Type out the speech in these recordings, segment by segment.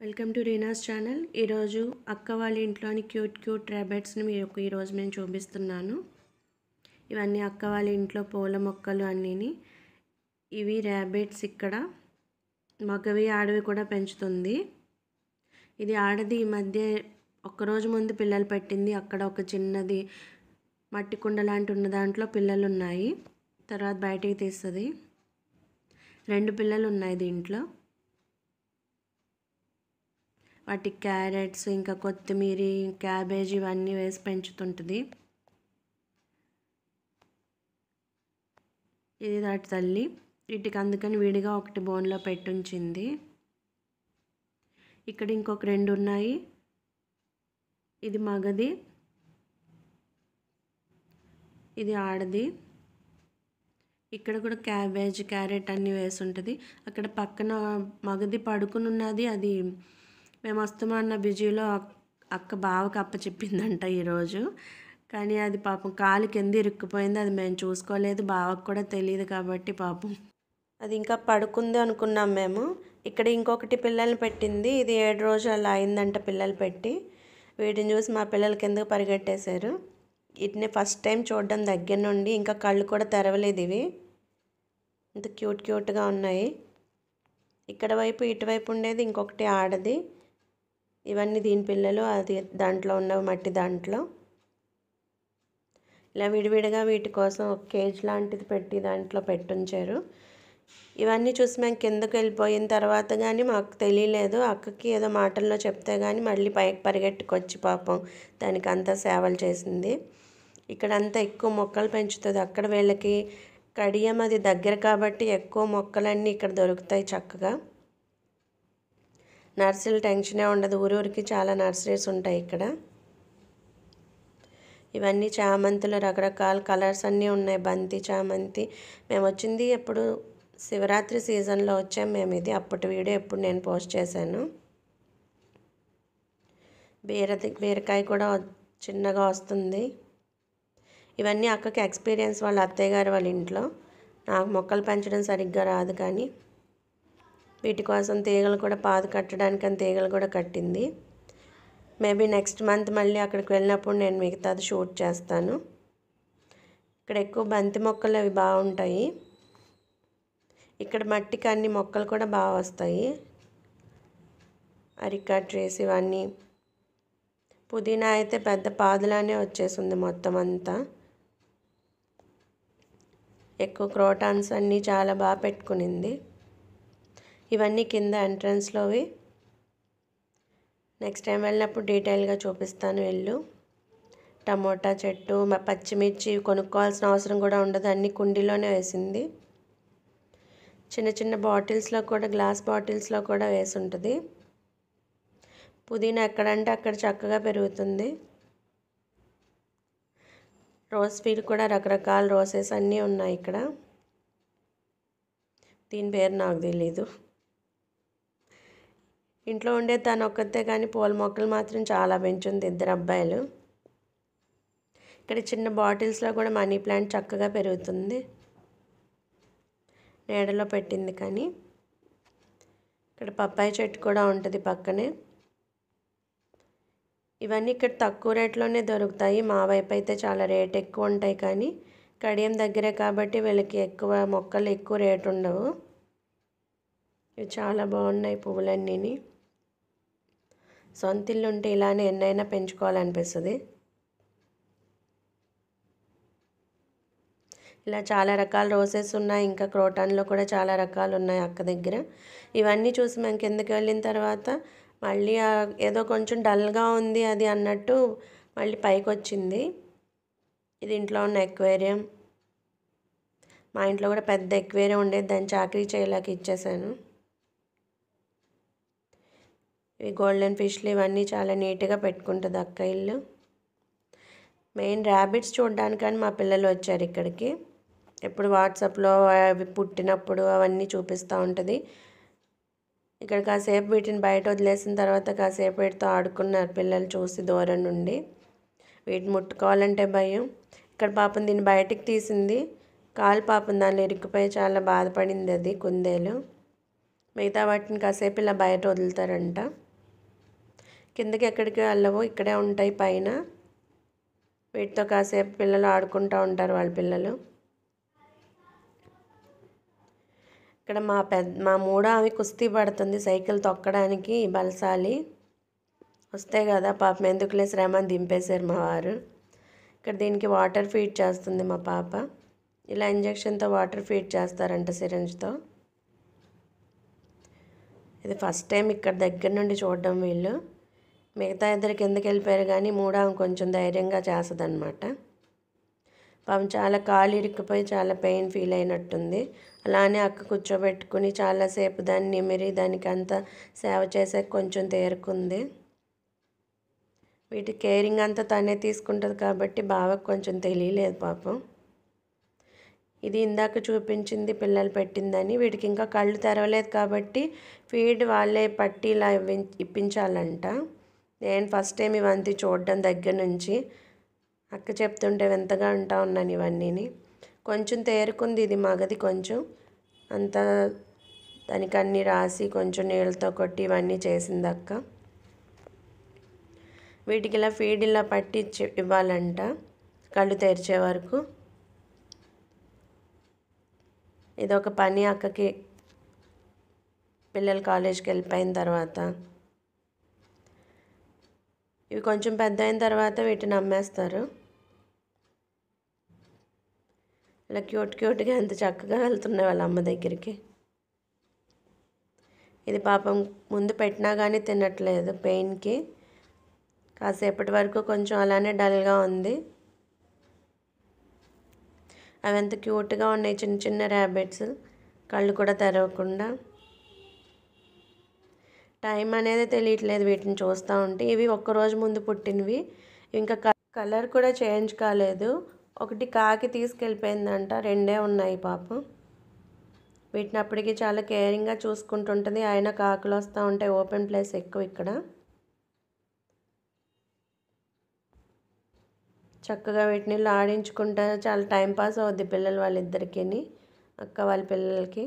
Welcome to Reena's channel. ఈరోజు అక్క వాళ్ళ ఇంట్లోని క్యూట్ ర్యాబిట్స్ని మీకు ఈరోజు నేను చూపిస్తున్నాను. ఇవన్నీ అక్క వాళ్ళ ఇంట్లో పూల మొక్కలు అన్నీని. ఇవి ర్యాబిట్స్. ఇక్కడ మగవి ఆడవి కూడా పెంచుతుంది. ఇది ఆడది ఈ మధ్య ఒక్కరోజు ముందు పిల్లలు పెట్టింది. అక్కడ ఒక చిన్నది మట్టి కుండ లాంటి ఉన్న దాంట్లో పిల్లలు ఉన్నాయి. తర్వాత బయటికి తీస్తుంది. 2 పిల్లలు ఉన్నాయి దీంట్లో. వాటికి క్యారెట్స్ ఇంకా కొత్తిమీర క్యాబేజీ ఇవన్నీ వేసి పెంచుతుంటుంది. ఇది వాటి తల్లి. వీటికి అందుకని విడిగా ఒకటి బోన్లో పెట్టుంచింది. ఇక్కడ ఇంకొక 2 ఉన్నాయి. ఇది మగది, ఇది ఆడది. ఇక్కడ కూడా క్యాబేజ్ క్యారెట్ అన్నీ వేసి ఉంటుంది. అక్కడ పక్కన మగది పడుకుని ఉన్నది. అది మేము వస్తామన్న బిజీలో అక్క బావకి అప్పచెప్పిందంట ఈరోజు. కానీ అది పాపం కాలు కింద ఇరుక్కుపోయింది. అది మేము చూసుకోలేదు, బావకు కూడా తెలియదు కాబట్టి పాపం అది ఇంకా పడుకుంది అనుకున్నాం మేము. ఇక్కడ ఇంకొకటి పిల్లల్ని పెట్టింది. ఇది 7 రోజులు అలా అయిందంట పిల్లలు పెట్టి. వీటిని చూసి మా పిల్లలు కిందకు పరిగెట్టేశారు. వీటిని ఫస్ట్ టైం చూడడం దగ్గర నుండి. ఇంకా కళ్ళు కూడా తెరవలేదు ఇవి. ఇంత క్యూట్గా ఉన్నాయి. ఇక్కడ వైపు ఇటువైపు ఉండేది ఇంకొకటి ఆడది. ఇవన్నీ దీని పిల్లలు. అది దాంట్లో ఉన్నవి మట్టి దాంట్లో. ఇలా విడివిడిగా వీటి కోసం ఒక కేజ్ లాంటిది పెట్టి దాంట్లో పెట్టుంచారు. ఇవన్నీ చూసి మేము కిందకు వెళ్ళిపోయిన తర్వాత కానీ మాకు తెలియలేదు. అక్కకి ఏదో మాటల్లో చెప్తే కానీ మళ్ళీ పైకి పరిగెట్టుకొచ్చి పాపం దానికి అంతా సేవలు చేసింది. ఇక్కడ అంతా ఎక్కువ మొక్కలు పెంచుతుంది. అక్కడ వీళ్ళకి కడియం అది దగ్గర కాబట్టి ఎక్కువ మొక్కలన్నీ ఇక్కడ దొరుకుతాయి చక్కగా. నర్సరీలు టెన్షనే ఉండదు. ఊరికి చాలా నర్సరీస్ ఉంటాయి ఇక్కడ. ఇవన్నీ చామంతులు, రకరకాల కలర్స్ అన్నీ ఉన్నాయి. బంతి చామంతి. మేము వచ్చింది ఎప్పుడు శివరాత్రి సీజన్లో వచ్చాము మేము. ఇది అప్పటి వీడియో ఎప్పుడు నేను పోస్ట్ చేశాను. బీరకాయ కూడా చిన్నగా వస్తుంది. ఇవన్నీ అక్కకి ఎక్స్పీరియన్స్ వాళ్ళ అత్తయ్య గారు వాళ్ళ ఇంట్లో. నాకు మొక్కలు పెంచడం సరిగ్గా రాదు కానీ వీటి కోసం తీగలు కూడా పాదు కట్టడానికి అని తీగలు కూడా కట్టింది. మేబీ నెక్స్ట్ మంత్ మళ్ళీ అక్కడికి వెళ్ళినప్పుడు నేను మిగతాది షూట్ చేస్తాను. ఇక్కడ ఎక్కువ బంతి మొక్కలు అవి బాగుంటాయి. ఇక్కడ మట్టికి అన్ని మొక్కలు కూడా బాగా వస్తాయి. అరికా ట్రీస్ ఇవన్నీ. పుదీనా అయితే పెద్ద పాదులానే వచ్చేసింది మొత్తం అంతా. ఎక్కువ క్రోటాన్స్ అన్నీ చాలా బాగా పెట్టుకునింది. ఇవన్నీ కింద ఎంట్రన్స్లోవి. నెక్స్ట్ టైం వెళ్ళినప్పుడు డీటెయిల్గా చూపిస్తాను. ఇల్లు టమోటా చెట్టు, పచ్చిమిర్చి కొనుక్కోవాల్సిన అవసరం కూడా ఉండదు. అన్ని కుండీలోనే వేసింది. చిన్న చిన్న బాటిల్స్లో కూడా, గ్లాస్ బాటిల్స్లో కూడా వేసి ఉంటుంది. పుదీనా ఎక్కడంటే అక్కడ చక్కగా పెరుగుతుంది. రోజ్ ఫీల్ కూడా రకరకాల రోసెస్ అన్నీ ఉన్నాయి ఇక్కడ. దీని పేరు నాకు తెలీదు. ఇంట్లో ఉండే తను ఒక్కతే కానీ పూల మొక్కలు మాత్రం చాలా పెంచుంది. 2 అబ్బాయిలు. ఇక్కడ చిన్న బాటిల్స్లో కూడా మనీ ప్లాంట్ చక్కగా పెరుగుతుంది. నీడలో పెట్టింది కానీ. ఇక్కడ పప్పాయి చెట్టు కూడా ఉంటుంది పక్కనే. ఇవన్నీ ఇక్కడ తక్కువ రేట్లోనే దొరుకుతాయి. మా వైపు అయితే చాలా రేట్ ఎక్కువ ఉంటాయి కానీ కడియం దగ్గరే కాబట్టి వీళ్ళకి ఎక్కువ మొక్కలు ఎక్కువ రేటు ఉండవు. ఇవి చాలా బాగున్నాయి పువ్వులన్నీ. సొంత ఇల్లు ఉంటే ఇలానే ఎన్నైనా పెంచుకోవాలనిపిస్తుంది. ఇలా చాలా రకాల రోసెస్ ఉన్నాయి. ఇంకా క్రోటాన్లో కూడా చాలా రకాలు ఉన్నాయి అక్క దగ్గర. ఇవన్నీ చూసి మేము కిందకి వెళ్ళిన తర్వాత మళ్ళీ ఏదో కొంచెం డల్గా ఉంది అది అన్నట్టు మళ్ళీ పైకి వచ్చింది. ఇది ఇంట్లో ఉన్న ఎక్వేరియం. మా ఇంట్లో కూడా పెద్ద ఎక్వేరియం ఉండేది. దాన్ని చాకరీ చేయలేక ఇచ్చేసాను. ఇవి గోల్డెన్ ఫిష్లు. ఇవన్నీ చాలా నీట్గా పెట్టుకుంటుంది అక్క ఇల్లు. మెయిన్ ర్యాబిట్స్ చూడడానికని మా పిల్లలు వచ్చారు ఇక్కడికి. ఎప్పుడు వాట్సాప్లో అవి పుట్టినప్పుడు అవన్నీ చూపిస్తూ ఉంటుంది. ఇక్కడ కాసేపు వీటిని బయట వదిలేసిన తర్వాత కాసేపు వీటితో ఆడుకున్నారు పిల్లలు చూసి దూరం నుండి. వీటిని ముట్టుకోవాలంటే భయం. ఇక్కడ పాపం దీన్ని బయటికి తీసింది. కాలు పాపం దాన్ని ఇరుక్కుపోయి చాలా బాధపడింది అది కుందేలు. మిగతా వాటిని కాసేపు ఇలా బయట వదులుతారంట. కిందకి ఎక్కడికి వెళ్ళవు, ఇక్కడే ఉంటాయి పైన. వీటితో కాసేపు పిల్లలు ఆడుకుంటూ ఉంటారు వాళ్ళ పిల్లలు. ఇక్కడ మా మూడో ఆమె కుస్తీ పడుతుంది సైకిల్ తొక్కడానికి. బలసాలి వస్తే కదా పాపం ఎందుకులే శ్రమ అని దింపేశారు మా వారు. ఇక్కడ దీనికి వాటర్ ఫీడ్ చేస్తుంది మా పాప. ఇలా ఇంజెక్షన్తో వాటర్ ఫీడ్ చేస్తారంట సిరంజ్తో. ఇది ఫస్ట్ టైం ఇక్కడ దగ్గర నుండి చూడడం వీళ్ళు. మిగతా ఇద్దరు కిందకి వెళ్ళిపోయారు కానీ మూడో ఆమె కొంచెం ధైర్యంగా చేస్తుంది అనమాట. పాపం చాలా కాలు ఇరుక్కుపోయి చాలా పెయిన్ ఫీల్ అయినట్టుంది. అలానే అక్క కూర్చోబెట్టుకుని చాలాసేపు దాన్ని నిమిరి దానికి అంతా సేవ చేసే కొంచెం తేరుకుంది. వీటి కేరింగ్ అంతా తనే తీసుకుంటుంది కాబట్టి బావకు కొంచెం తెలియలేదు పాపం. ఇది ఇందాక చూపించింది పిల్లలు పెట్టిందని. వీటికి ఇంకా కళ్ళు తెరవలేదు కాబట్టి ఫీడ్ వాళ్ళే పట్టి ఇలా ఇప్పించాలంట. నేను ఫస్ట్ టైం ఇవంతా చూడడం దగ్గర నుంచి. అక్క చెప్తుంటే వింతగా ఉంటా ఉన్నాను ఇవన్నీని. కొంచెం తేరుకుంది ఇది మగది కొంచెం. అంతా దానికి అన్నీ రాసి కొంచెం నీళ్ళతో కొట్టి ఇవన్నీ చేసింది అక్క. వీటికి ఇలా ఫీడ్ ఇలా పట్టి ఇవ్వాలంట కళ్ళు తెరిచే వరకు. ఇదొక పని అక్కకి పిల్లలు కాలేజ్కి వెళ్ళిపోయిన తర్వాత. ఇవి కొంచెం పెద్ద అయిన తర్వాత వీటిని అమ్మేస్తారు. ఇలా క్యూట్గా ఎంత చక్కగా వెళ్తున్నాయి వాళ్ళ అమ్మ దగ్గరికి. ఇది పాపం ముందు పెట్టినా కానీ తినట్లేదు పెయిన్కి. కాసేపటి వరకు కొంచెం అలానే డల్గా ఉంది. అవి ఎంత క్యూట్గా ఉన్నాయి, చిన్న చిన్న ర్యాబిట్స్, కళ్ళు కూడా తెరవకుండా. టైం అనేది తెలియట్లేదు వీటిని చూస్తూ ఉంటే. ఇవి ఒక్కరోజు ముందు పుట్టినవి, ఇంకా కలర్ కూడా చేంజ్ కాలేదు. ఒకటి కాకి తీసుకెళ్ళిపోయిందంట, రెండే ఉన్నాయి పాపం. వీటిని అప్పటికి చాలా కేరింగ్గా చూసుకుంటుంటుంది. అయినా కాకులు వస్తూ ఉంటాయి, ఓపెన్ ప్లేస్ ఎక్కువ ఇక్కడ. చక్కగా వీటిని ఆడించుకుంటారు. చాలా టైంపాస్ అవుద్ది పిల్లలు వాళ్ళిద్దరికీ, అక్క వాళ్ళ పిల్లలకి.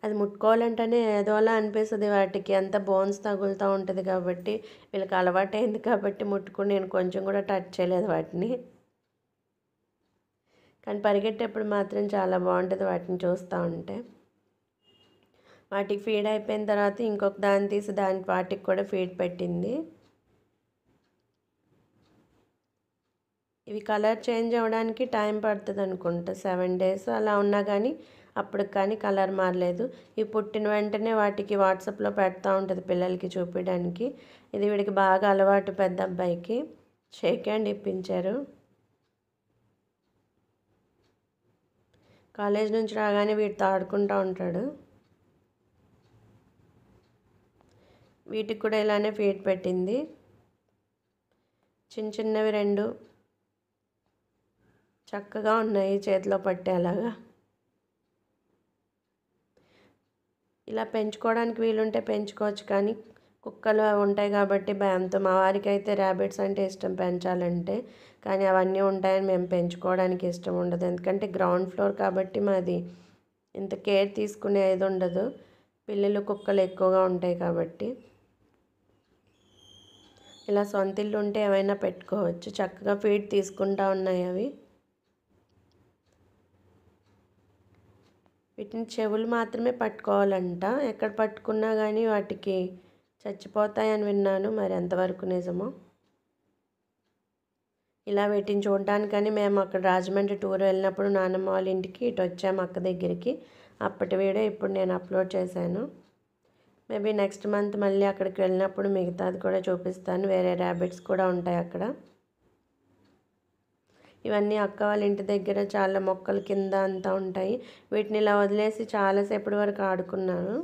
అది ముట్టుకోవాలంటేనే ఏదోలా అనిపిస్తుంది వాటికి. అంత బోన్స్ తగులుతూ ఉంటుంది కాబట్టి వీళ్ళకి అలవాటైంది కాబట్టి ముట్టుకుని నేను కొంచెం కూడా టచ్ చేయలేదు వాటిని. కానీ పరిగెట్టేప్పుడు మాత్రం చాలా బాగుంటుంది వాటిని చూస్తూ ఉంటే. వాటికి ఫీడ్ అయిపోయిన తర్వాత ఇంకొక దాన్ని తీసి వాటికి కూడా ఫీడ్ పెట్టింది. ఇవి కలర్ చేంజ్ అవ్వడానికి టైం పడుతుంది అనుకుంటా, 7 days అలా ఉన్నా కానీ అప్పుడు కానీ కలర్ మారలేదు. ఇవి పుట్టిన వెంటనే వాటికి వాట్సాప్లో పెడతా ఉంటుంది పిల్లలకి చూపించడానికి. ఇది వీడికి బాగా అలవాటు, పెద్ద అబ్బాయికి. షేక్ హ్యాండ్ ఇప్పించారు. కాలేజ్ నుంచి రాగానే వీటితో ఆడుకుంటూ ఉంటాడు. వీటికి కూడా ఇలానే ఫీడ్ పెట్టింది. చిన్న చిన్నవి 2 చక్కగా ఉన్నాయి చేతిలో పట్టేలాగా. ఇలా పెంచుకోవడానికి వీలుంటే పెంచుకోవచ్చు, కానీ కుక్కలు ఉంటాయి కాబట్టి భయంతో. మా వారికి అయితే ర్యాబిట్స్ అంటే ఇష్టం పెంచాలంటే, కానీ అవన్నీ ఉంటాయని మేము పెంచుకోవడానికి ఇష్టం ఉండదు. ఎందుకంటే గ్రౌండ్ ఫ్లోర్ కాబట్టి మాది ఇంత కేర్ తీసుకునేది ఉండదు. పిల్లలు కుక్కలు ఎక్కువగా ఉంటాయి కాబట్టి. ఇలా సొంత ఇల్లు ఉంటే ఏమైనా పెట్టుకోవచ్చు. చక్కగా ఫీడ్ తీసుకుంటా ఉన్నాయి అవి. వీటిని చెవులు మాత్రమే పట్టుకోవాలంట. ఎక్కడ పట్టుకున్నా కానీ వాటికి చచ్చిపోతాయని విన్నాను, మరి ఎంతవరకు నిజమో. ఇలా వీటిని చూడడానికని మేము అక్కడ రాజమండ్రి టూర్ వెళ్ళినప్పుడు నాన్నమ్మ వాళ్ళ ఇంటికి ఇటు వచ్చాము అక్క దగ్గరికి. అప్పటి వీడియో ఇప్పుడు నేను అప్లోడ్ చేశాను. మేబీ నెక్స్ట్ మంత్ మళ్ళీ అక్కడికి వెళ్ళినప్పుడు మిగతాది కూడా చూపిస్తాను. వేరే ర్యాబిట్స్ కూడా ఉంటాయి అక్కడ. ఇవన్నీ అక్క వాళ్ళ ఇంటి దగ్గర చాలా మొక్కల కింద అంతా ఉంటాయి. వీటిని ఇలా వదిలేసి చాలాసేపటి వరకు ఆడుకున్నాను.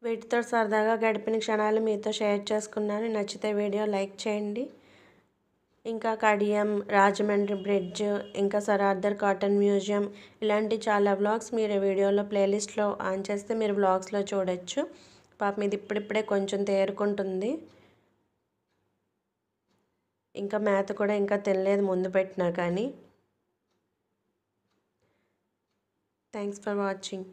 వీటితో సరదాగా గడిపిన క్షణాలు మీతో షేర్ చేసుకున్నాను. నచ్చితే వీడియో లైక్ చేయండి. ఇంకా కడియం, రాజమండ్రి బ్రిడ్జ్, ఇంకా సర్ ఆర్థర్ కాటన్ మ్యూజియం ఇలాంటి చాలా వ్లాగ్స్ మీరు వీడియోలో ప్లేలిస్ట్లో ఆన్ చేస్తే మీరు వ్లాగ్స్లో చూడొచ్చు. పాపం ఇది ఇప్పుడిప్పుడే కొంచెం తేరుకుంటుంది. ఇంకా మేత కూడా ఇంకా తినలేదు ముందు పెట్టినా కానీ. Thanks for watching.